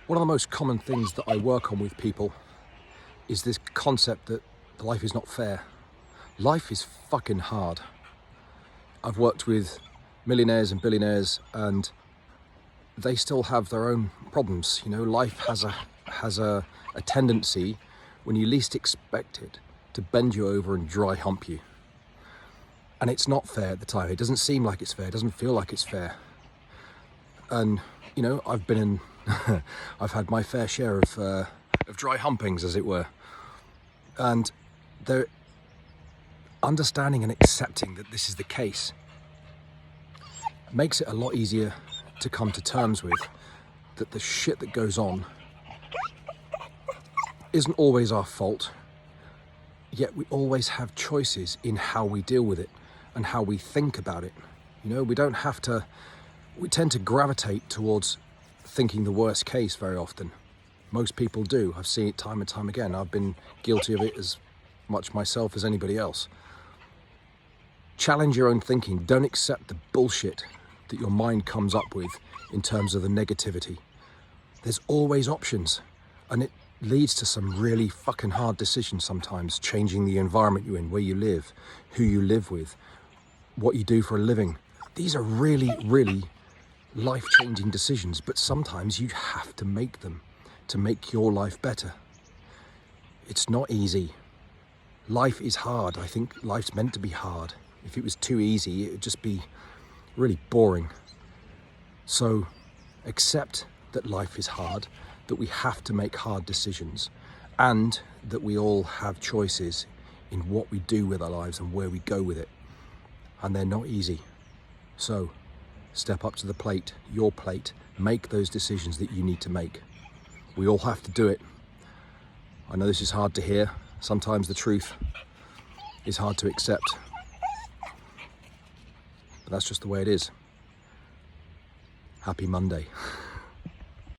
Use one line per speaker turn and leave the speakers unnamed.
One of the most common things that I work on with people is this concept that life is not fair. Life is fucking hard. I've worked with millionaires and billionaires, and they still have their own problems. You know, life has a tendency, when you least expect it, to bend you over and dry hump you. And it's not fair at the time. It doesn't seem like it's fair. It doesn't feel like it's fair. And you know, I've been in, I've had my fair share of dry humpings, as it were. And they're understanding and accepting that this is the case makes it a lot easier to come to terms with that the shit that goes on isn't always our fault, yet we always have choices in how we deal with it and how we think about it. You know, we tend to gravitate towards thinking the worst case very often. Most people do. I've seen it time and time again. I've been guilty of it as much myself as anybody else. Challenge your own thinking. Don't accept the bullshit that your mind comes up with in terms of the negativity. There's always options, and it leads to some really fucking hard decisions sometimes. Changing the environment you're in, where you live, who you live with, what you do for a living. These are really, really life-changing decisions, but sometimes you have to make them to make your life better. It's not easy. Life is hard. I think life's meant to be hard. If it was too easy, it would just be really boring. So accept that life is hard, that we have to make hard decisions, and that we all have choices in what we do with our lives and where we go with it. And they're not easy. So step up to the plate, your plate, make those decisions that you need to make. We all have to do it. I know this is hard to hear. Sometimes the truth is hard to accept. But that's just the way it is. Happy Monday.